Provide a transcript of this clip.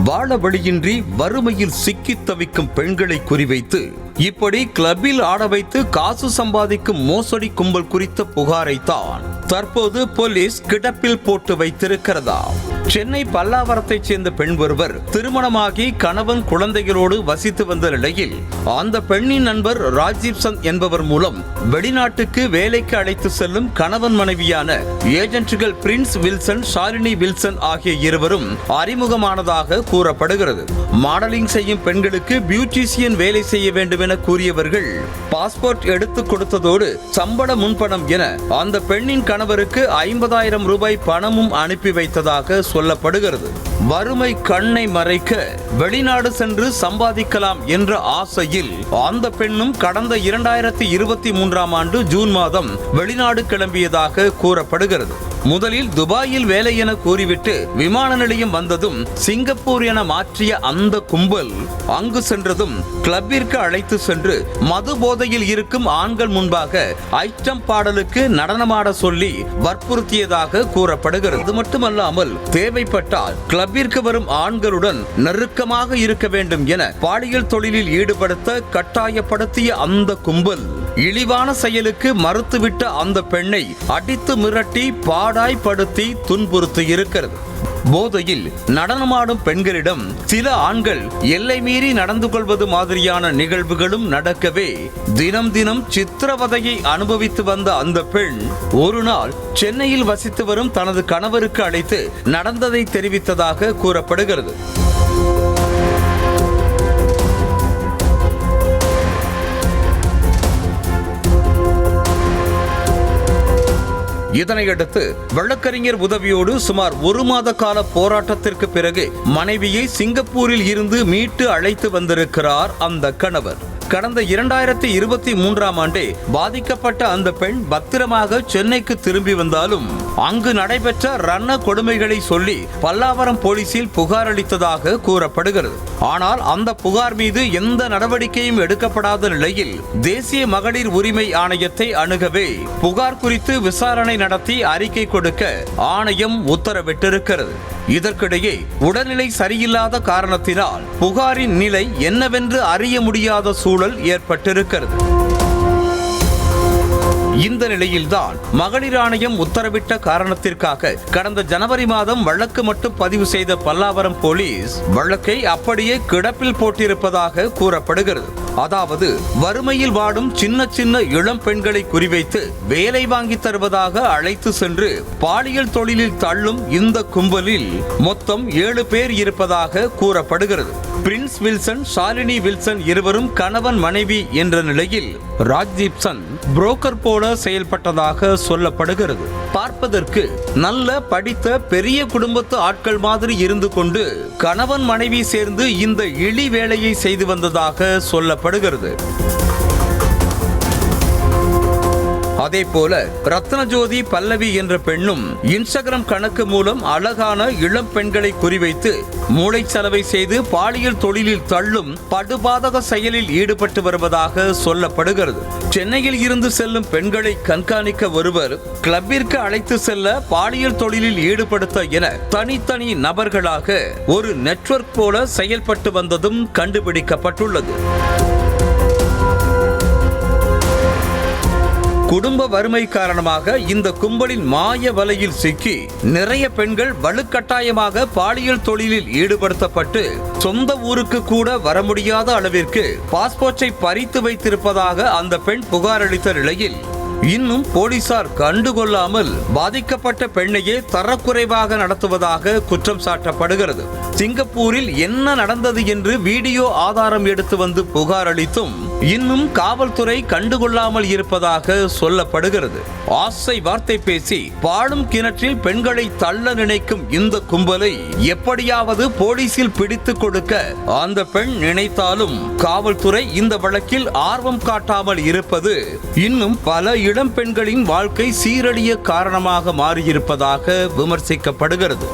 வாழ வழியின்றி வறுமையில் சிக்கித் தவிக்கும் பெண்களை குறிவைத்து இப்படி கிளப்பில் ஆட வைத்து காசு சம்பாதிக்கும் மோசடி கும்பல் குறித்த புகாரைத்தான் தற்போது போலீஸ் கிடப்பில் போட்டு வைத்திருக்கிறதா. சென்னை பல்லாவரத்தைச் சேர்ந்த பெண் ஒருவர் திருமணமாகி கணவன் குழந்தைகளோடு வசித்து வந்த நிலையில் அந்த பெண்ணின் நண்பர் ராஜீவ்சந்த் என்பவர் மூலம் வெளிநாட்டுக்கு வேலைக்கு அழைத்து செல்லும் கணவன் மனைவியான ஏஜென்ட்கள் பிரின்ஸ் வில்சன், ஷாலினி வில்சன் ஆகிய இருவரும் அறிமுகமானதாக கூறப்படுகிறது. மாடலிங் செய்யும் பெண்களுக்கு பியூட்டிஷியன் வேலை செய்ய வேண்டும் என கூறியவர்கள் பாஸ்போர்ட் எடுத்து கொடுத்ததோடு சம்பள முன்பணம் என அந்த பெண்ணின் கணவருக்கு 50,000 ரூபாய் பணமும் அனுப்பி வைத்ததாக சொல்லப்படுகிறது. வறுமை கண்ணை மறைக்க வெளிநாடு சென்று சம்பாதிக்கலாம் என்ற ஆசையில் அந்த பெண்ணும் கடந்த 2023ஆம் ஆண்டு ஜூன் மாதம் வெளிநாடு கிளம்பியதாக கூறப்படுகிறது. முதலில் துபாயில் வேலை என கூறிவிட்டு விமான நிலையம் வந்ததும் சிங்கப்பூர் என மாற்றிய அந்த கும்பல் அங்கு சென்றதும் கிளப்பிற்கு அழைத்து சென்று மது போதையில் இருக்கும் ஆண்கள் முன்பாக ஐட்டம் பாடலுக்கு நடனமாட சொல்லி வற்புறுத்தியதாக கூறப்படுகிறது. அது மட்டுமல்லாமல் தேவைப்பட்டால் கிளப்பிற்கு வரும் ஆண்களுடன் நெருக்கமாக இருக்க வேண்டும் என பாலியல் தொழிலில் ஈடுபடுத்த கட்டாயப்படுத்திய அந்த கும்பல் இழிவான செயலுக்கு மறுத்துவிட்ட அந்த பெண்ணை அடித்து மிரட்டி பாடாய்படுத்தி துன்புறுத்தி இருக்கிறது. போதையில் நடனமாடும் பெண்களிடம் சில ஆண்கள் எல்லை மீறி நடந்து கொள்வது மாதிரியான நிகழ்வுகளும் நடக்கவே தினம் தினம் சித்திரவதையை அனுபவித்து வந்த அந்த பெண் ஒரு நாள் சென்னையில் வசித்து வரும் தனது கணவருக்கு அழைத்து நடந்ததை தெரிவித்ததாக கூறப்படுகிறது. இதனையடுத்து வழக்கறிஞர் உதவியோடு சுமார் 1 மாத கால போராட்டத்திற்கு பிறகு மனைவியை சிங்கப்பூரில் இருந்து மீட்டு அழைத்து வந்திருக்கிறார் அந்த கணவர். கடந்த 2023ஆம் ஆண்டே பாதிக்கப்பட்ட அந்த பெண் பத்திரமாக சென்னைக்கு திரும்பி வந்தாலும் அங்கு நடைபெற்ற ரண கொடுமைகளை சொல்லி பல்லாவரம் போலீசில் புகார் அளித்ததாக கூறப்படுகிறது. ஆனால் அந்த புகார் மீது எந்த நடவடிக்கையும் எடுக்கப்படாத நிலையில் தேசிய மகளிர் உரிமை ஆணையத்தை அணுகவே புகார் குறித்து விசாரணை நடத்தி அறிக்கை கொடுக்க ஆணையம் உத்தரவிட்டிருக்கிறது. இதற்கிடையே உடல்நிலை சரியில்லாத காரணத்தினால் புகாரின் நிலை என்னவென்று அறிய முடியாத சூழல் ஏற்பட்டிருக்கிறது. இந்த நிலையில்தான் மகளிர் ஆணையம் உத்தரவிட்ட காரணத்திற்காக கடந்த ஜனவரி மாதம் வழக்கு மட்டும் பதிவு செய்த பல்லாவரம் போலீஸ் வழக்கை அப்படியே கிடப்பில் போட்டிருப்பதாக கூறப்படுகிறது. அதாவது வறுமையில் வாடும் சின்ன சின்ன இளம் பெண்களை குறிவைத்து வேலை வாங்கி தருவதாக அழைத்து சென்று பாலியல் தொழிலில் தள்ளும் இந்த கும்பலில் மொத்தம் 7 பேர் இருப்பதாக கூறப்படுகிறது. பிரின்ஸ் வில்சன், ஷாலினி வில்சன் இருவரும் கணவன் மனைவி என்ற நிலையில் ராஜ்தீப்சன் புரோக்கர் போல செயல்பட்டதாக சொல்லப்படுகிறது. பார்ப்பதற்கு நல்ல படித்த பெரிய குடும்பத்து ஆட்கள் மாதிரி இருந்து கொண்டு கணவன் மனைவி சேர்ந்து இந்த இழி வேலையை செய்து வந்ததாக சொல்லப்படுகிறது. அதேபோல ரத்னஜோதி பல்லவி என்ற பெண்ணும் இன்ஸ்டாகிராம் கணக்கு மூலம் அழகான இளம் பெண்களை குறிவைத்து மூளைச்சலவை செய்து பாலியல் தொழிலில் தள்ளும் படுபாதக செயலில் ஈடுபட்டு வருவதாக சொல்லப்படுகிறது. சென்னையில் இருந்து செல்லும் பெண்களை கண்காணிக்க ஒருவர் கிளப்பிற்கு அழைத்து செல்ல பாலியல் தொழிலில் ஈடுபடுத்த என தனித்தனி நபர்களாக ஒரு நெட்வொர்க் போல செயல்பட்டு வந்ததும் கண்டுபிடிக்கப்பட்டுள்ளது. குடும்ப வறுமை காரணமாக இந்த கும்பலின் மாய வலையில் சிக்கி நிறைய பெண்கள் வலுக்கட்டாயமாக பாலியல் தொழிலில் ஈடுபடுத்தப்பட்டு சொந்த ஊருக்கு கூட வர முடியாத அளவிற்கு பாஸ்போர்ட்டை பறித்து வைத்திருப்பதாக அந்த பெண் புகார் அளித்த நிலையில் இன்னும் போலீசார் கண்டுகொள்ளாமல் பாதிக்கப்பட்ட பெண்ணையே தரக்குறைவாக நடத்துவதாக குற்றம் சாட்டப்படுகிறது. சிங்கப்பூரில் என்ன நடந்தது என்று வீடியோ ஆதாரம் எடுத்து வந்து புகார் அளித்தும் இன்னும் காவல்துறை கண்டுகொள்ளாமல் இருப்பதாக சொல்லப்படுகிறது. ஆசை வார்த்தை பேசி பாழும் கிணற்றில் பெண்களை தள்ள நினைக்கும் இந்த கும்பலை எப்படியாவது போலீசில் பிடித்து கொடுக்க அந்த பெண் நினைத்தாலும் காவல்துறை இந்த வழக்கில் ஆர்வம் காட்டாமல் இருப்பது இன்னும் பல இளம் பெண்களின் வாழ்க்கை சீரழிய காரணமாக மாறியிருப்பதாக விமர்சிக்கப்படுகிறது.